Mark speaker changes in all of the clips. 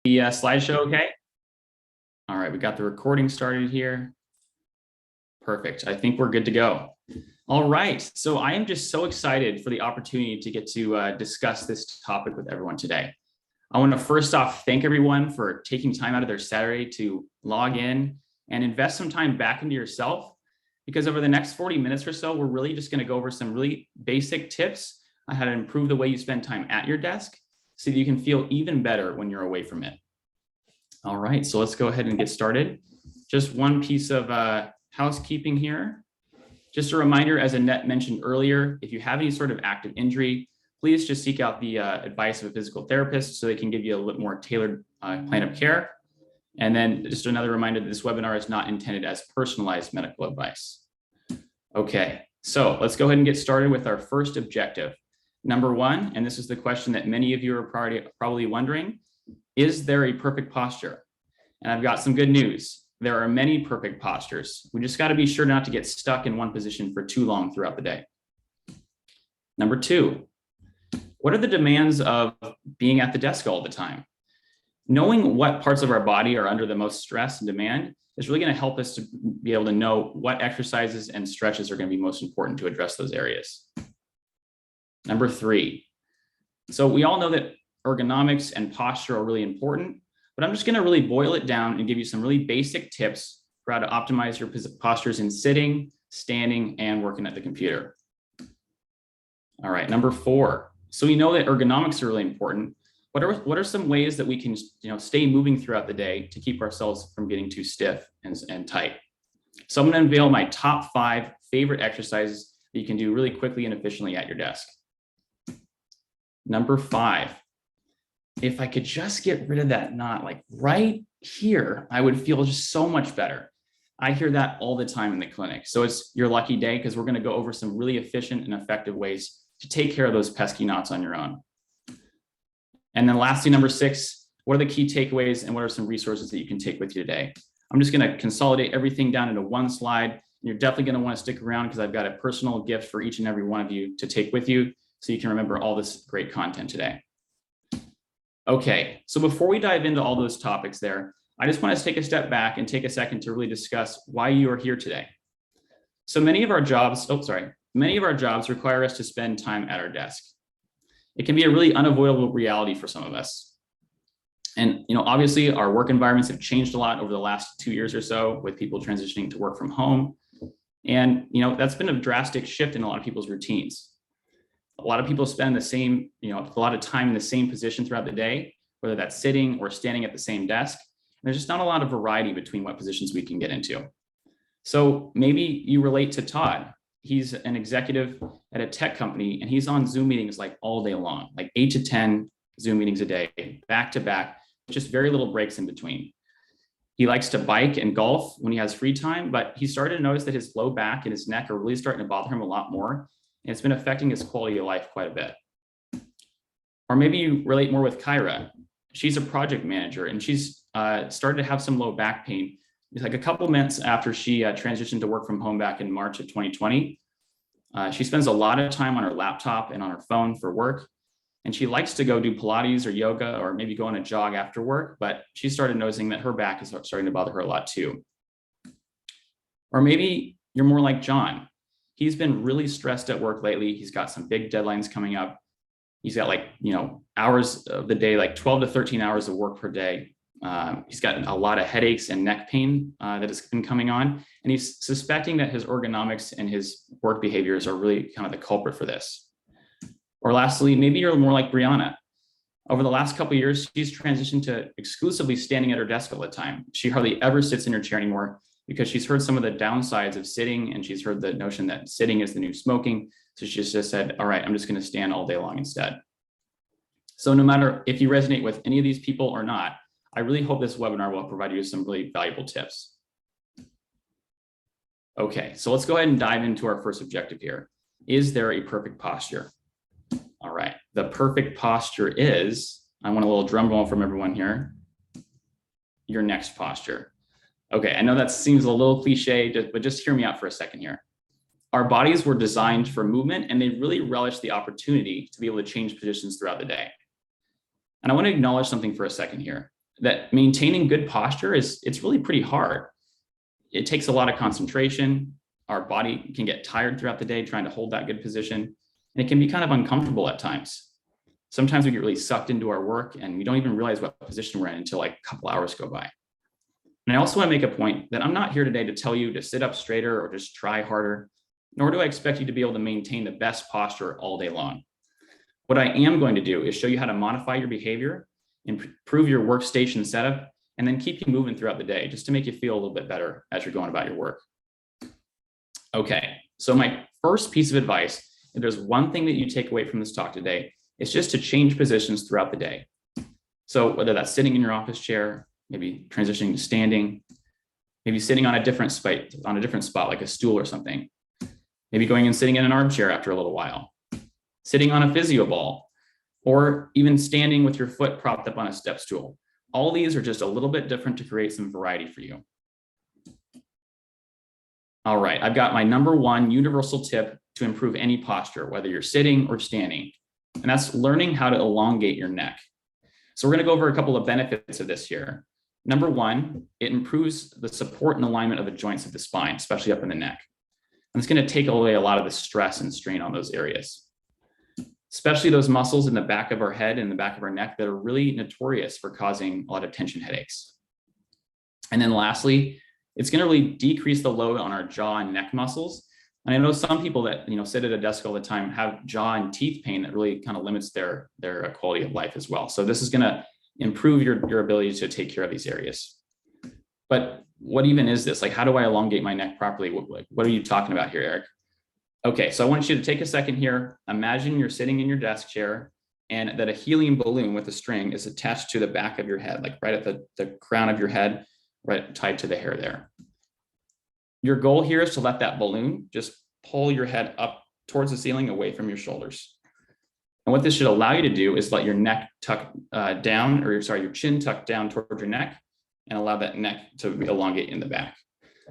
Speaker 1: The slideshow okay? All right, we got the recording started here. Perfect. I think we're good to go. All right, so I am just so excited for the opportunity to get to discuss this topic with everyone today. I want to first off thank everyone for taking time out of their Saturday to log in and invest some time back into yourself, because over the next 40 minutes or so, we're really just going to go over some really basic tips on how to improve the way you spend time at your desk so that you can feel even better when you're away from it. All right, so let's go ahead and get started. Just one piece of housekeeping here. Just a reminder, as Annette mentioned earlier, if you have any sort of active injury, please just seek out the advice of a physical therapist so they can give you a little more tailored plan of care. And then just another reminder that this webinar is not intended as personalized medical advice. Okay, so let's go ahead and get started with our first objective. Number one, and this is the question that many of you are probably wondering, is there a perfect posture? And I've got some good news. There are many perfect postures. We just got to be sure not to get stuck in one position for too long throughout the day. Number two, what are the demands of being at the desk all the time? Knowing what parts of our body are under the most stress and demand is really going to help us to be able to know what exercises and stretches are going to be most important to address those areas. Number three, so we all know that ergonomics and posture are really important, but I'm just going to really boil it down and give you some really basic tips for how to optimize your postures in sitting, standing, and working at the computer. All right, number four. So we know that ergonomics are really important. What are some ways that we can stay moving throughout the day to keep ourselves from getting too stiff and tight? So I'm going to unveil my top 5 favorite exercises that you can do really quickly and efficiently at your desk. Number 5, if I could just get rid of that knot, like right here, I would feel just so much better. I hear that all the time in the clinic. So it's your lucky day, because we're going to go over some really efficient and effective ways to take care of those pesky knots on your own. And then lastly, number 6, what are the key takeaways and what are some resources that you can take with you today? I'm just going to consolidate everything down into one slide. You're definitely going to want to stick around because I've got a personal gift for each and every one of you to take with you so you can remember all this great content today. Okay, so before we dive into all those topics there, I just want to take a step back and take a second to really discuss why you are here today. So many of our jobs require us to spend time at our desk. It can be a really unavoidable reality for some of us. And obviously our work environments have changed a lot over the last 2 years or so, with people transitioning to work from home. And that's been a drastic shift in a lot of people's routines. A lot of people spend a lot of time in the same position throughout the day, whether that's sitting or standing at the same desk. And there's just not a lot of variety between what positions we can get into. So maybe you relate to Todd. He's an executive at a tech company, and he's on Zoom meetings like all day long, like 8 to 10 Zoom meetings a day, back to back, just very little breaks in between. He likes to bike and golf when he has free time, but he started to notice that his low back and his neck are really starting to bother him a lot more. And it's been affecting his quality of life quite a bit. Or maybe you relate more with Kyra. She's a project manager, and she's started to have some low back pain. It's like a couple months after she transitioned to work from home back in March of 2020. She spends a lot of time on her laptop and on her phone for work. And she likes to go do Pilates or yoga or maybe go on a jog after work, but she started noticing that her back is starting to bother her a lot too. Or maybe you're more like John. He's been really stressed at work lately. He's got some big deadlines coming up. He's got hours of the day, like 12 to 13 hours of work per day. He's got a lot of headaches and neck pain that has been coming on, and he's suspecting that his ergonomics and his work behaviors are really kind of the culprit for this. Or lastly, maybe you're more like Brianna. Over the last couple of years, she's transitioned to exclusively standing at her desk all the time. She hardly ever sits in her chair anymore because she's heard some of the downsides of sitting, and she's heard the notion that sitting is the new smoking. So she's just said, all right, I'm just going to stand all day long instead. So no matter if you resonate with any of these people or not, I really hope this webinar will provide you with some really valuable tips. Okay, so let's go ahead and dive into our first objective here. Is there a perfect posture? All right, the perfect posture is, I want a little drum roll from everyone here, your next posture. Okay, I know that seems a little cliche, but just hear me out for a second here. Our bodies were designed for movement, and they really relish the opportunity to be able to change positions throughout the day. And I want to acknowledge something for a second here. that maintaining good posture it's really pretty hard. It takes a lot of concentration. Our body can get tired throughout the day trying to hold that good position, and it can be kind of uncomfortable at times. Sometimes we get really sucked into our work and we don't even realize what position we're in until like a couple hours go by. And I also want to make a point that I'm not here today to tell you to sit up straighter or just try harder, nor do I expect you to be able to maintain the best posture all day long. What I am going to do is show you how to modify your behavior, improve your workstation setup, and then keep you moving throughout the day just to make you feel a little bit better as you're going about your work. Okay, so my first piece of advice, if there's one thing that you take away from this talk today, it's just to change positions throughout the day. So whether that's sitting in your office chair, maybe transitioning to standing, maybe sitting on a different spot like a stool or something, maybe going and sitting in an armchair after a little while, sitting on a physio ball, or even standing with your foot propped up on a step stool. All these are just a little bit different to create some variety for you. All right, I've got my number one universal tip to improve any posture, whether you're sitting or standing, and that's learning how to elongate your neck. So we're going to go over a couple of benefits of this here. Number one, it improves the support and alignment of the joints of the spine, especially up in the neck. And it's going to take away a lot of the stress and strain on those areas, especially those muscles in the back of our head and the back of our neck that are really notorious for causing a lot of tension headaches. And then lastly, it's going to really decrease the load on our jaw and neck muscles. And I know some people that sit at a desk all the time have jaw and teeth pain that really kind of limits their quality of life as well. So this is going to improve your ability to take care of these areas. But what even is this? Like, how do I elongate my neck properly? What are you talking about here, Eric? Okay, so I want you to take a second here. Imagine you're sitting in your desk chair and that a helium balloon with a string is attached to the back of your head, like right at the crown of your head, right tied to the hair there. Your goal here is to let that balloon just pull your head up towards the ceiling away from your shoulders. And what this should allow you to do is let your neck tuck down, or your chin tuck down towards your neck and allow that neck to elongate in the back.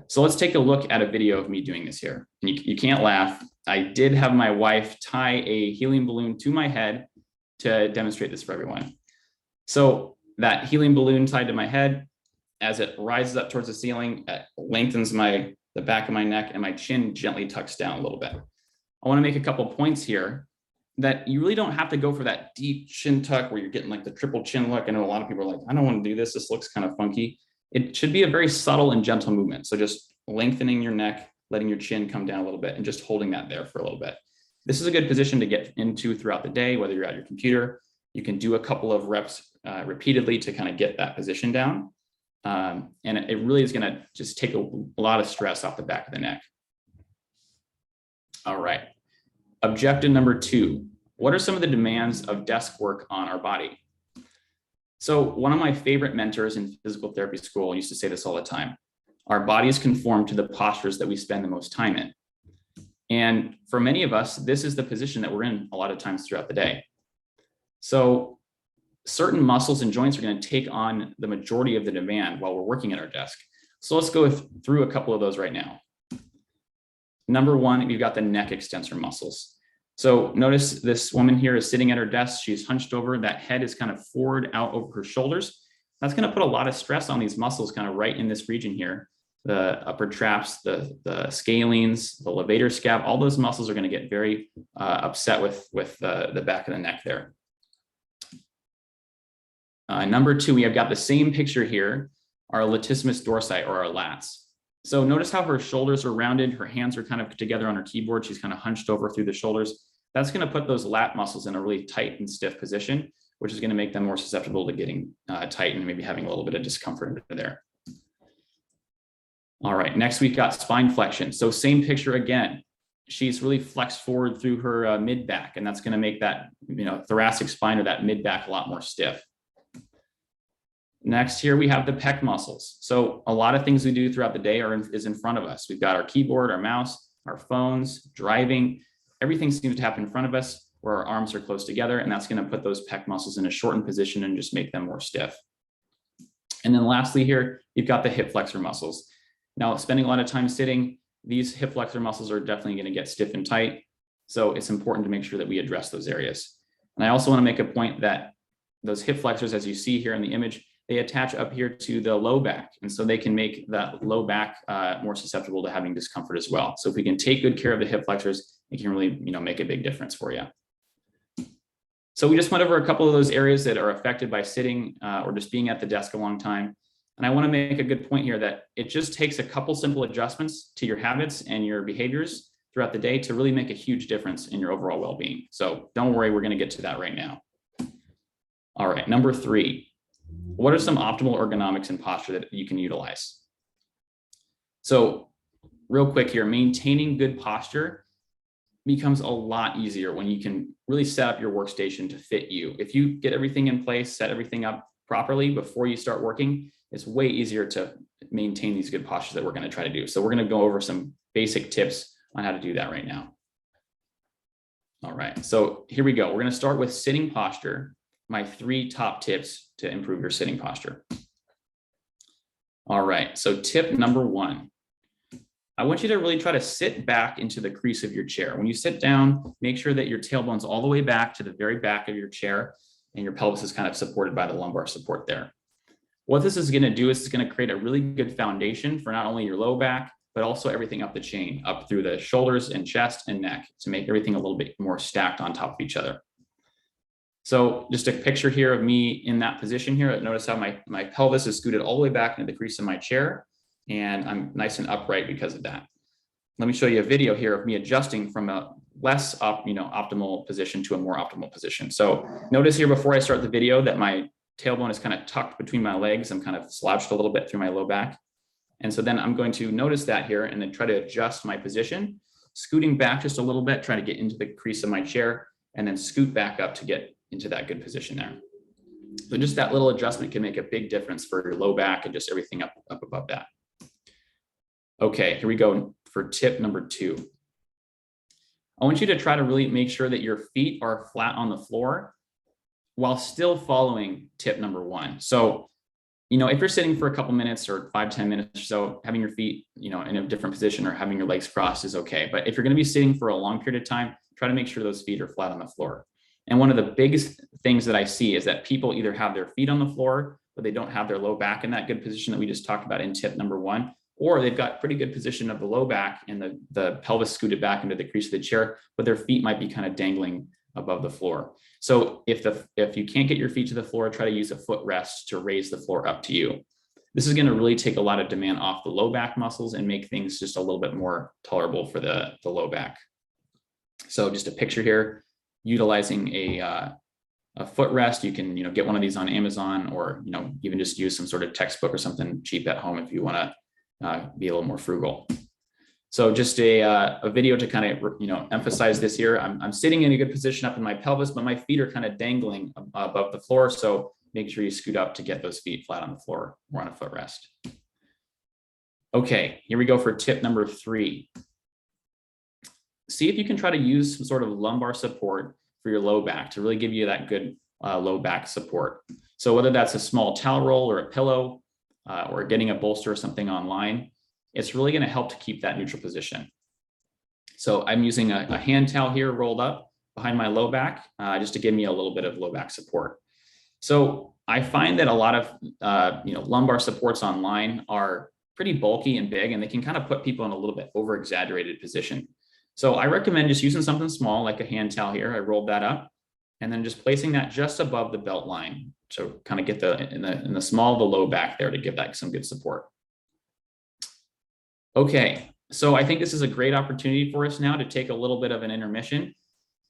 Speaker 1: So let's take a look at a video of me doing this here. And you can't laugh. I did have my wife tie a helium balloon to my head to demonstrate this for everyone. So that helium balloon tied to my head, as it rises up towards the ceiling, it lengthens the back of my neck, and my chin gently tucks down a little bit. I want to make a couple points here that you really don't have to go for that deep chin tuck where you're getting like the triple chin look. I know a lot of people are like, I don't want to do this. This looks kind of funky. It should be a very subtle and gentle movement. So just lengthening your neck, letting your chin come down a little bit, and just holding that there for a little bit. This is a good position to get into throughout the day, whether you're at your computer. You can do a couple of reps repeatedly to kind of get that position down. And it really is going to just take a lot of stress off the back of the neck. All right. Objective number 2. What are some of the demands of desk work on our body? So one of my favorite mentors in physical therapy school used to say this all the time. Our bodies conform to the postures that we spend the most time in. And for many of us, this is the position that we're in a lot of times throughout the day. So certain muscles and joints are going to take on the majority of the demand while we're working at our desk. So let's go through a couple of those right now. Number one, you've got the neck extensor muscles. So notice this woman here is sitting at her desk. She's hunched over. That head is kind of forward out over her shoulders. That's going to put a lot of stress on these muscles kind of right in this region here. The upper traps, the scalenes, the levator scap, all those muscles are going to get very upset with the back of the neck there. Number 2, we have got the same picture here, our latissimus dorsi, or our lats. So notice how her shoulders are rounded, her hands are kind of together on her keyboard, she's kind of hunched over through the shoulders. That's going to put those lat muscles in a really tight and stiff position, which is going to make them more susceptible to getting tight and maybe having a little bit of discomfort under there. All right, next we've got spine flexion. So same picture again. She's really flexed forward through her mid-back, and that's going to make that thoracic spine or that mid-back a lot more stiff. Next here, we have the pec muscles. So a lot of things we do throughout the day is in front of us. We've got our keyboard, our mouse, our phones, driving. Everything seems to happen in front of us where our arms are close together, and that's going to put those pec muscles in a shortened position and just make them more stiff. And then lastly here, you've got the hip flexor muscles. Now, spending a lot of time sitting, these hip flexor muscles are definitely going to get stiff and tight. So it's important to make sure that we address those areas. And I also want to make a point that those hip flexors, as you see here in the image, they attach up here to the low back. And so they can make that low back more susceptible to having discomfort as well. So if we can take good care of the hip flexors, it can really, make a big difference for you. So we just went over a couple of those areas that are affected by sitting or just being at the desk a long time. And I want to make a good point here that it just takes a couple simple adjustments to your habits and your behaviors throughout the day to really make a huge difference in your overall well-being. So don't worry, we're going to get to that right now. All right, number 3. What are some optimal ergonomics and posture that you can utilize? So real quick here, maintaining good posture becomes a lot easier when you can really set up your workstation to fit you. If you get everything in place, set everything up properly before you start working, it's way easier to maintain these good postures that we're going to try to do. So we're going to go over some basic tips on how to do that right now. All right, so here we go. We're going to start with sitting posture, my 3 top tips to improve your sitting posture. All right, so tip number 1. I want you to really try to sit back into the crease of your chair. When you sit down, make sure that your tailbone's all the way back to the very back of your chair and your pelvis is kind of supported by the lumbar support there. What this is going to do is it's going to create a really good foundation for not only your low back, but also everything up the chain, up through the shoulders and chest and neck to make everything a little bit more stacked on top of each other. So just a picture here of me in that position here. Notice how my pelvis is scooted all the way back into the crease of my chair, and I'm nice and upright because of that. Let me show you a video here of me adjusting from a less optimal position to a more optimal position. So notice here before I start the video that my tailbone is kind of tucked between my legs. I'm kind of slouched a little bit through my low back. And so then I'm going to notice that here and then try to adjust my position, scooting back just a little bit, trying to get into the crease of my chair, and then scoot back up to get into that good position there. So just that little adjustment can make a big difference for your low back and just everything up above that. Okay, here we go for tip number 2. I want you to try to really make sure that your feet are flat on the floor while still following tip number 1. So, if you're sitting for a couple minutes or 5-10 minutes or so, having your feet, in a different position or having your legs crossed is okay. But if you're going to be sitting for a long period of time, try to make sure those feet are flat on the floor. And one of the biggest things that I see is that people either have their feet on the floor, but they don't have their low back in that good position that we just talked about in tip number 1, or they've got pretty good position of the low back and the pelvis scooted back into the crease of the chair, but their feet might be kind of dangling above the floor. So if you can't get your feet to the floor, try to use a footrest to raise the floor up to you. This is going to really take a lot of demand off the low back muscles and make things just a little bit more tolerable for the low back. So just a picture here, utilizing a footrest. You can get one of these on Amazon, or even just use some sort of textbook or something cheap at home if you want to be a little more frugal. So just a video to kind of emphasize this here. I'm sitting in a good position up in my pelvis, but my feet are kind of dangling above the floor. So make sure you scoot up to get those feet flat on the floor or on a footrest. Okay, here we go for tip number 3. See if you can try to use some sort of lumbar support for your low back to really give you that good low back support. So whether that's a small towel roll or a pillow or getting a bolster or something online, it's really going to help to keep that neutral position. So I'm using a hand towel here rolled up behind my low back just to give me a little bit of low back support. So I find that a lot of lumbar supports online are pretty bulky and big, and they can kind of put people in a little bit over exaggerated position. So I recommend just using something small like a hand towel here. I rolled that up and then just placing that just above the belt line. So kind of get in the small of the low back there to give that some good support. Okay, so I think this is a great opportunity for us now to take a little bit of an intermission,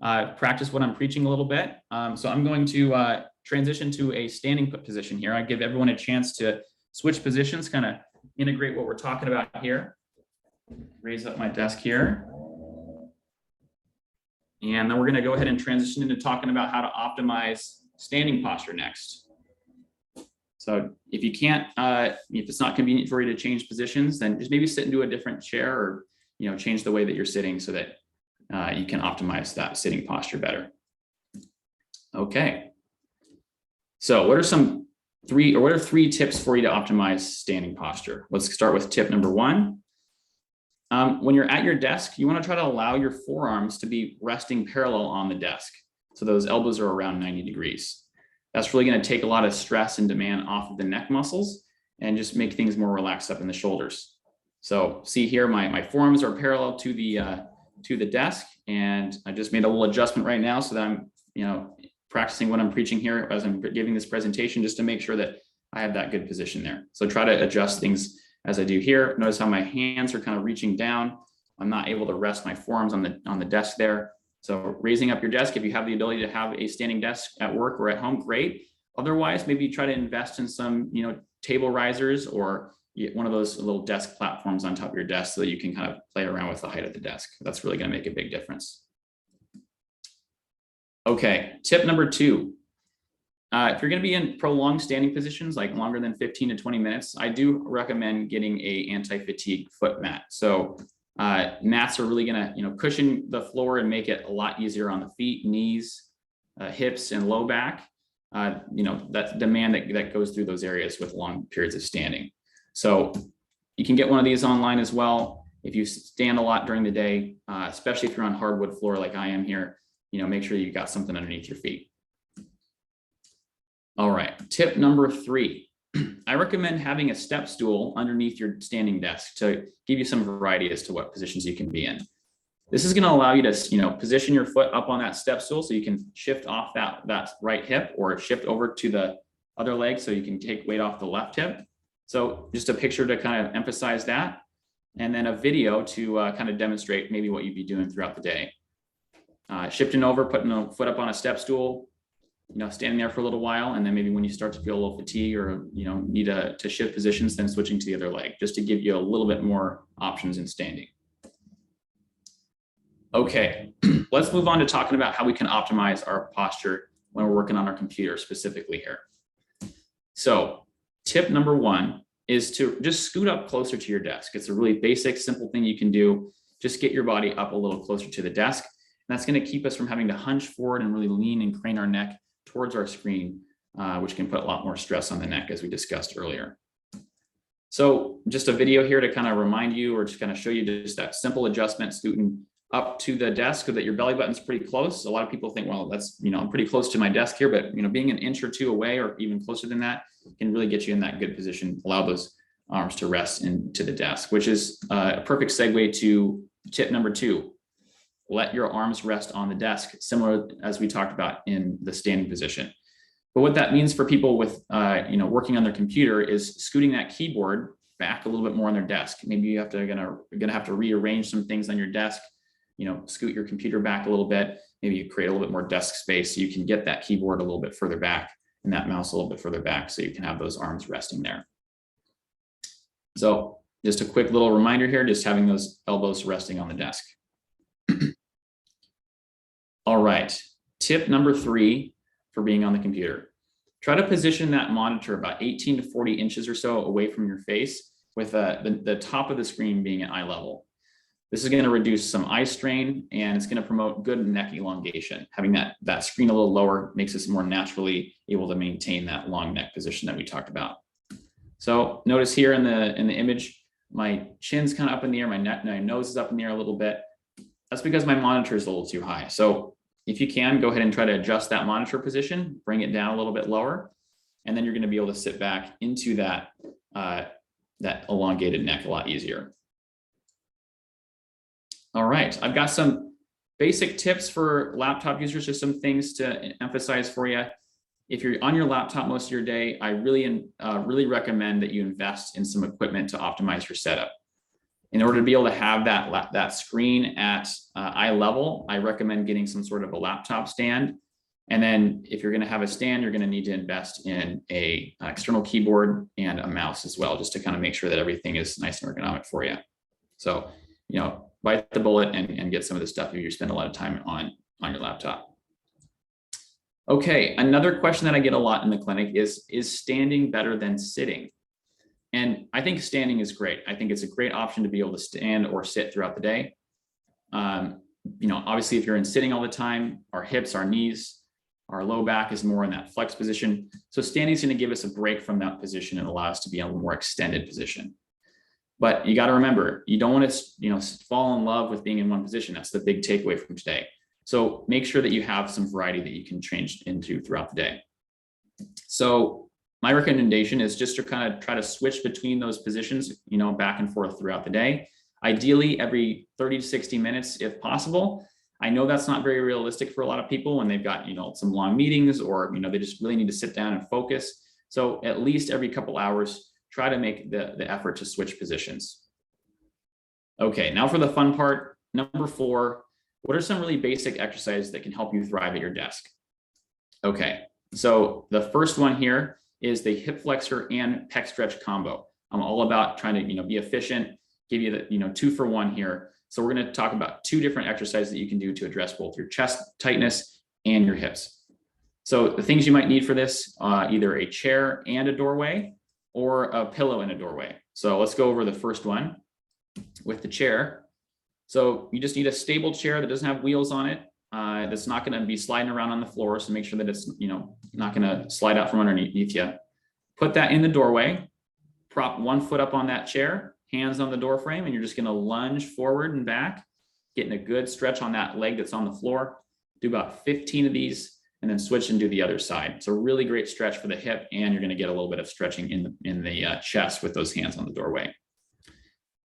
Speaker 1: practice what I'm preaching a little bit. So I'm going to transition to a standing position here. I give everyone a chance to switch positions, kind of integrate what we're talking about here. Raise up my desk here. And then we're going to go ahead and transition into talking about how to optimize standing posture next. So if you can't, if it's not convenient for you to change positions, then just maybe sit into a different chair, or change the way that you're sitting so that you can optimize that sitting posture better. Okay. So what are three tips for you to optimize standing posture? Let's start with tip number 1. When you're at your desk, you want to try to allow your forearms to be resting parallel on the desk. So those elbows are around 90 degrees. That's really going to take a lot of stress and demand off of the neck muscles and just make things more relaxed up in the shoulders. So see here, my forearms are parallel to the desk, and I just made a little adjustment right now so that I'm, practicing what I'm preaching here as I'm giving this presentation, just to make sure that I have that good position there. So try to adjust things as I do here. Notice how my hands are kind of reaching down. I'm not able to rest my forearms on the desk there. So raising up your desk, if you have the ability to have a standing desk at work or at home, great. Otherwise, maybe try to invest in some, table risers or one of those little desk platforms on top of your desk so that you can kind of play around with the height of the desk. That's really going to make a big difference. Okay, tip number 2. If you're going to be in prolonged standing positions, like longer than 15 to 20 minutes, I do recommend getting a anti-fatigue foot mat. So mats are really going to, cushion the floor and make it a lot easier on the feet, knees, hips, and low back. That's demand that goes through those areas with long periods of standing. So you can get one of these online as well. If you stand a lot during the day, especially if you're on hardwood floor like I am here, make sure you've got something underneath your feet. All right, tip number 3. I recommend having a step stool underneath your standing desk to give you some variety as to what positions you can be in. This is going to allow you to, position your foot up on that step stool so you can shift off that right hip or shift over to the other leg so you can take weight off the left hip. So just a picture to kind of emphasize that, and then a video to kind of demonstrate maybe what you'd be doing throughout the day. Shifting over, putting a foot up on a step stool, standing there for a little while, and then maybe when you start to feel a little fatigue or need to shift positions, then switching to the other leg, just to give you a little bit more options in standing. Okay, let's move on to talking about how we can optimize our posture when we're working on our computer specifically here. So tip number 1 is to just scoot up closer to your desk. It's a really basic, simple thing you can do. Just get your body up a little closer to the desk. And that's going to keep us from having to hunch forward and really lean and crane our neck towards our screen, which can put a lot more stress on the neck, as we discussed earlier. So just a video here to kind of remind you, or just kind of show you just that simple adjustment, scooting up to the desk so that your belly button's pretty close. A lot of people think, well, that's, I'm pretty close to my desk here, but being an inch or 2 away or even closer than that can really get you in that good position, allow those arms to rest into the desk, which is a perfect segue to tip number 2. Let your arms rest on the desk, similar as we talked about in the standing position. But what that means for people with, working on their computer is scooting that keyboard back a little bit more on their desk. Maybe you have to gonna have to rearrange some things on your desk. Scoot your computer back a little bit. Maybe you create a little bit more desk space so you can get that keyboard a little bit further back and that mouse a little bit further back, so you can have those arms resting there. So just a quick little reminder here, just having those elbows resting on the desk. All right, tip number 3 for being on the computer. Try to position that monitor about 18 to 40 inches or so away from your face, with the top of the screen being at eye level. This is going to reduce some eye strain, and it's going to promote good neck elongation. Having that screen a little lower makes us more naturally able to maintain that long neck position that we talked about. So notice here in the image, my chin's kind of up in the air, my nose is up in the air a little bit. That's because my monitor is a little too high. So if you can, go ahead and try to adjust that monitor position, bring it down a little bit lower, and then you're going to be able to sit back into that elongated neck a lot easier. All right, I've got some basic tips for laptop users, just some things to emphasize for you. If you're on your laptop most of your day, I really recommend that you invest in some equipment to optimize your setup. In order to be able to have that screen at eye level, I recommend getting some sort of a laptop stand. And then if you're going to have a stand, you're going to need to invest in an external keyboard and a mouse as well, just to kind of make sure that everything is nice and ergonomic for you. So, bite the bullet and get some of the stuff if you spend a lot of time on your laptop. Okay, another question that I get a lot in the clinic is standing better than sitting? And I think standing is great. I think it's a great option to be able to stand or sit throughout the day. Obviously, if you're sitting all the time, our hips, our knees, our low back is more in that flex position. So standing is going to give us a break from that position and allow us to be in a more extended position. But you got to remember, you don't want to, fall in love with being in one position. That's the big takeaway from today. So make sure that you have some variety that you can change into throughout the day. So my recommendation is just to kind of try to switch between those positions, back and forth throughout the day. Ideally, every 30 to 60 minutes, if possible. I know that's not very realistic for a lot of people when they've got, some long meetings, or, they just really need to sit down and focus. So at least every couple hours, try to make the effort to switch positions. Okay, now for the fun part, number 4, what are some really basic exercises that can help you thrive at your desk? Okay, so the first one here is the hip flexor and pec stretch combo. I'm all about trying to, be efficient, give you the, 2-for-1 here. So we're going to talk about 2 different exercises that you can do to address both your chest tightness and your hips. So the things you might need for this, either a chair and a doorway, or a pillow in a doorway. So let's go over the first one with the chair. So you just need a stable chair that doesn't have wheels on it. That's not going to be sliding around on the floor. So make sure that it's, not going to slide out from underneath you. Put that in the doorway, prop one foot up on that chair, hands on the door frame, and you're just going to lunge forward and back, getting a good stretch on that leg that's on the floor. Do about 15 of these and then switch and do the other side. It's a really great stretch for the hip, and you're going to get a little bit of stretching in the chest with those hands on the doorway.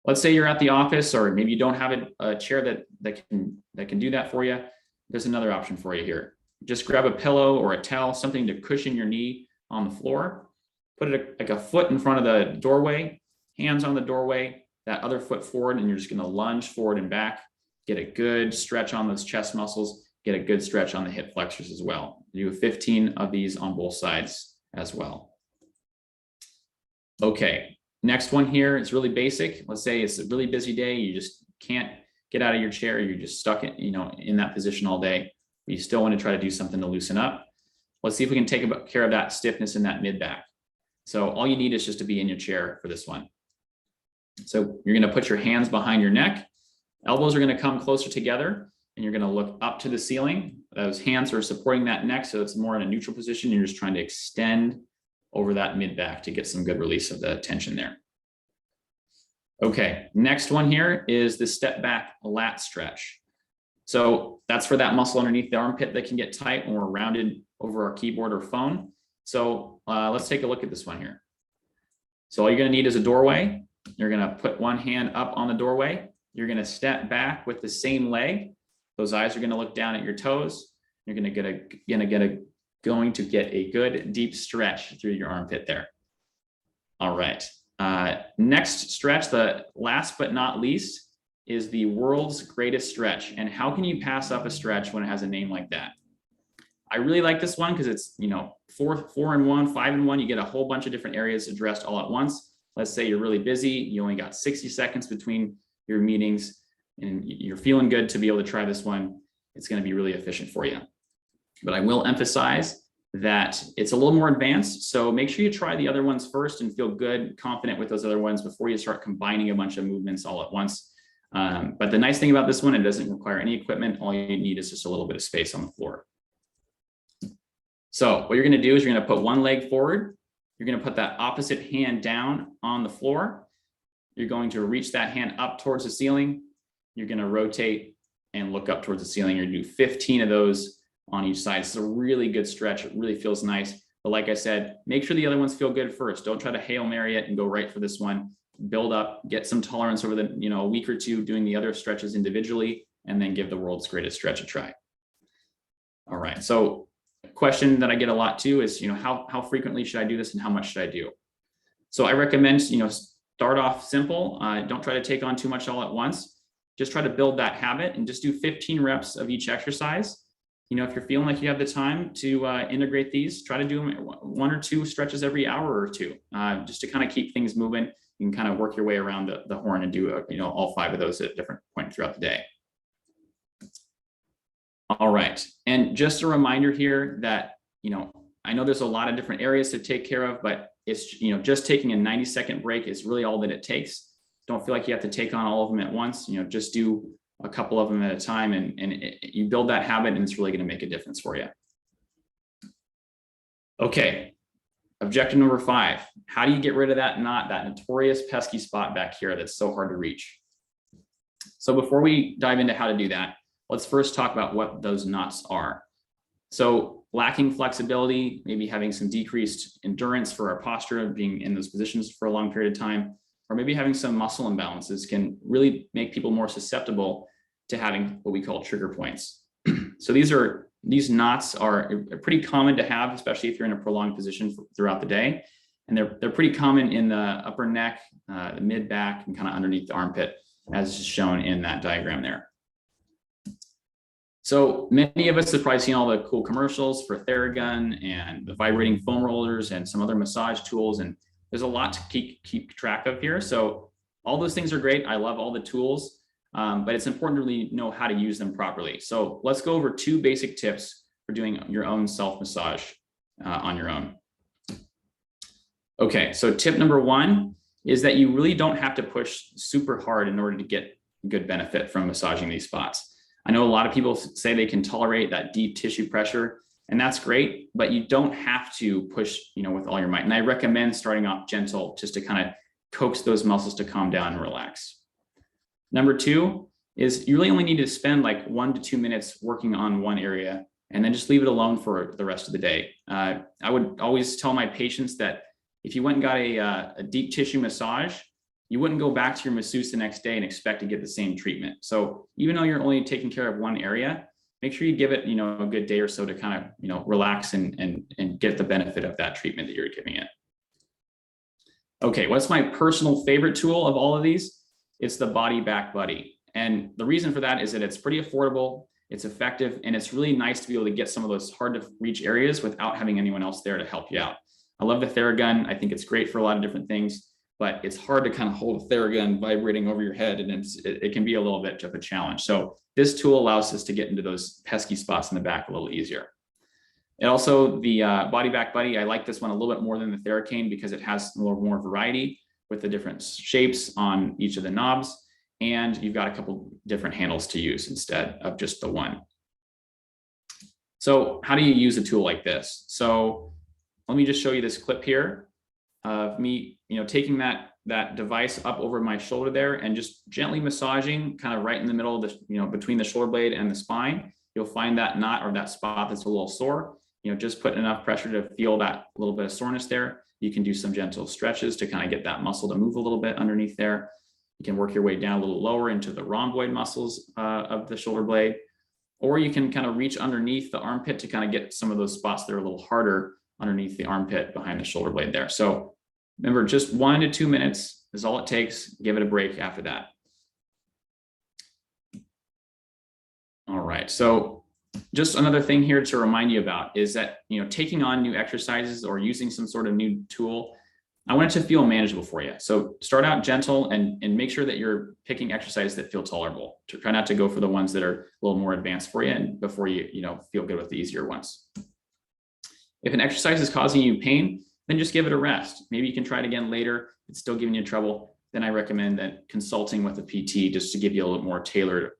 Speaker 1: Let's say you're at the office, or maybe you don't have a chair that can do that for you. There's another option for you here. Just grab a pillow or a towel, something to cushion your knee on the floor. Put it like a foot in front of the doorway, hands on the doorway, that other foot forward, and you're just going to lunge forward and back. Get a good stretch on those chest muscles. Get a good stretch on the hip flexors as well. Do 15 of these on both sides as well. Okay, next one here is really basic. Let's say it's a really busy day. You just can't get out of your chair. You're just stuck in that position all day. But you still want to try to do something to loosen up. Let's see if we can take care of that stiffness in that mid back. So all you need is just to be in your chair for this one. So you're going to put your hands behind your neck. Elbows are going to come closer together, and you're going to look up to the ceiling. Those hands are supporting that neck, so it's more in a neutral position. You're just trying to extend over that mid back to get some good release of the tension there. Okay, next one here is the step back lat stretch. So that's for that muscle underneath the armpit that can get tight when we're rounded over our keyboard or phone. So let's take a look at this one here. So all you're going to need is a doorway. You're going to put one hand up on the doorway. You're going to step back with the same leg. Those eyes are going to look down at your toes. You're going to get a good deep stretch through your armpit there. All right. Next stretch, the last but not least, is the world's greatest stretch. And how can you pass up a stretch when it has a name like that? I really like this one because it's 4-in-1, 5-in-1. You get a whole bunch of different areas addressed all at once. Let's say you're really busy. You only got 60 seconds between your meetings, and you're feeling good to be able to try this one. It's going to be really efficient for you. But I will emphasize that it's a little more advanced. So make sure you try the other ones first and feel good, confident with those other ones before you start combining a bunch of movements all at once. But the nice thing about this one, it doesn't require any equipment. All you need is just a little bit of space on the floor. So what you're going to do is you're going to put one leg forward. You're going to put that opposite hand down on the floor. You're going to reach that hand up towards the ceiling. You're going to rotate and look up towards the ceiling. You're going to do 15 of those on each side. It's a really good stretch. It really feels nice. But like I said, make sure the other ones feel good first. Don't try to Hail Mary it and go right for this one. Build up, get some tolerance over the, a week or two doing the other stretches individually, and then give the world's greatest stretch a try. All right. So a question that I get a lot too is, how frequently should I do this and how much should I do? So I recommend, start off simple. Don't try to take on too much all at once. Just try to build that habit and just do 15 reps of each exercise. If you're feeling like you have the time to integrate these, try to do 1 or 2 stretches every hour or 2, just to kind of keep things moving. You can kind of work your way around the horn and do, all 5 of those at different points throughout the day. All right. And just a reminder here that, I know there's a lot of different areas to take care of, but it's, just taking a 90-second break is really all that it takes. Don't feel like you have to take on all of them at once, just do a couple of them at a time, and you build that habit, and it's really going to make a difference for you. Okay. Objective number 5, how do you get rid of that knot, that notorious pesky spot back here that's so hard to reach? So before we dive into how to do that, let's first talk about what those knots are. So lacking flexibility, maybe having some decreased endurance for our posture, being in those positions for a long period of time, or maybe having some muscle imbalances can really make people more susceptible to having what we call trigger points. So these knots are pretty common to have, especially if you're in a prolonged position throughout the day. And they're pretty common in the upper neck, the mid back, and kind of underneath the armpit, as shown in that diagram there. So many of us have probably seen all the cool commercials for Theragun and the vibrating foam rollers and some other massage tools. And there's a lot to keep track of here. So all those things are great. I love all the tools, but it's important to really know how to use them properly. So let's go over 2 basic tips for doing your own self-massage on your own. Okay, so tip number 1 is that you really don't have to push super hard in order to get good benefit from massaging these spots. I know a lot of people say they can tolerate that deep tissue pressure, and that's great, but you don't have to push, with all your might. And I recommend starting off gentle just to kind of coax those muscles to calm down and relax. Number 2 is you really only need to spend like 1 to 2 minutes working on one area and then just leave it alone for the rest of the day. I would always tell my patients that if you went and got a deep tissue massage, you wouldn't go back to your masseuse the next day and expect to get the same treatment. So even though you're only taking care of one area, make sure you give it, a good day or so to kind of, relax and get the benefit of that treatment that you're giving it. Okay, what's my personal favorite tool of all of these? It's the Body Back Buddy. And the reason for that is that it's pretty affordable, it's effective, and it's really nice to be able to get some of those hard to reach areas without having anyone else there to help you out. I love the Theragun. I think it's great for a lot of different things, but it's hard to kind of hold a Theragun vibrating over your head, and it can be a little bit of a challenge. So this tool allows us to get into those pesky spots in the back a little easier. And also the Body Back Buddy, I like this one a little bit more than the Theracane because it has a little more variety with the different shapes on each of the knobs, and you've got a couple different handles to use instead of just the one. So how do you use a tool like this? So let me just show you this clip here of me, taking that device up over my shoulder there and just gently massaging kind of right in the middle of the, between the shoulder blade and the spine. You'll find that knot or that spot that's a little sore. Just put enough pressure to feel that little bit of soreness there. You can do some gentle stretches to kind of get that muscle to move a little bit underneath there. You can work your way down a little lower into the rhomboid muscles of the shoulder blade, or you can kind of reach underneath the armpit to kind of get some of those spots that are a little harder underneath the armpit behind the shoulder blade there. So remember, just 1 to 2 minutes is all it takes. Give it a break after that. All right, so just another thing here to remind you about is that, taking on new exercises or using some sort of new tool, I want it to feel manageable for you. So start out gentle and make sure that you're picking exercises that feel tolerable. To try not to go for the ones that are a little more advanced for you and before you, feel good with the easier ones. If an exercise is causing you pain, then just give it a rest. Maybe you can try it again later. If it's still giving you trouble, then I recommend that consulting with a PT just to give you a little more tailored,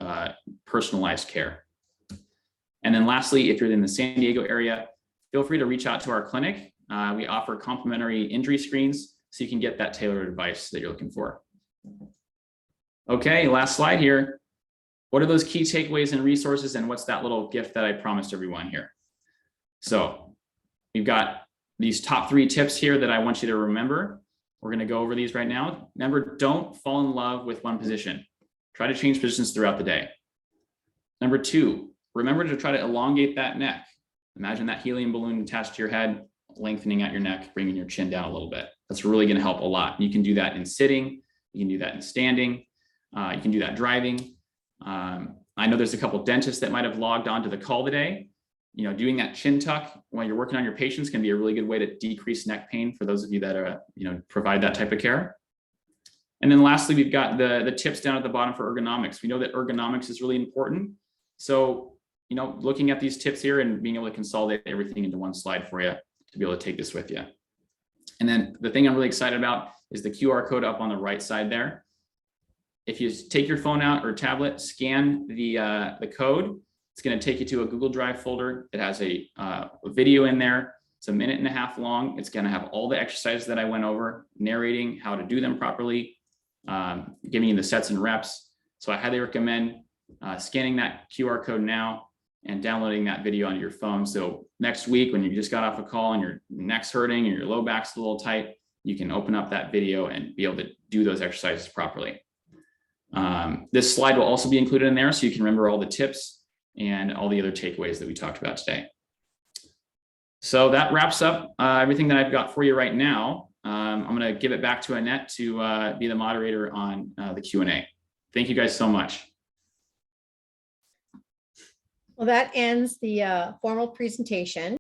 Speaker 1: personalized care. And then lastly, if you're in the San Diego area, feel free to reach out to our clinic. We offer complimentary injury screens so you can get that tailored advice that you're looking for. Okay, last slide here. What are those key takeaways and resources, and what's that little gift that I promised everyone here? So we've got these top 3 tips here that I want you to remember. We're going to go over these right now. Remember, don't fall in love with one position. Try to change positions throughout the day. Number 2, remember to try to elongate that neck. Imagine that helium balloon attached to your head, lengthening out your neck, bringing your chin down a little bit. That's really going to help a lot. You can do that in sitting. You can do that in standing. You can do that driving. I know there's a couple of dentists that might have logged onto the call today. Doing that chin tuck while you're working on your patients can be a really good way to decrease neck pain for those of you that are, provide that type of care. And then lastly, we've got the tips down at the bottom for ergonomics. We know that ergonomics is really important. So, looking at these tips here and being able to consolidate everything into one slide for you to be able to take this with you. And then the thing I'm really excited about is the QR code up on the right side there. If you take your phone out or tablet, scan the code, it's going to take you to a Google Drive folder. It has a video in there. It's 1.5 minutes long. It's going to have all the exercises that I went over, narrating how to do them properly, giving you the sets and reps. So I highly recommend scanning that QR code now and downloading that video onto your phone. So next week, when you just got off a call and your neck's hurting and your low back's a little tight, you can open up that video and be able to do those exercises properly. This slide will also be included in there so you can remember all the tips and all the other takeaways that we talked about today. So that wraps up everything that I've got for you right now. I'm going to give it back to Annette to be the moderator on the Q&A. Thank you guys so much.
Speaker 2: Well, that ends the formal presentation.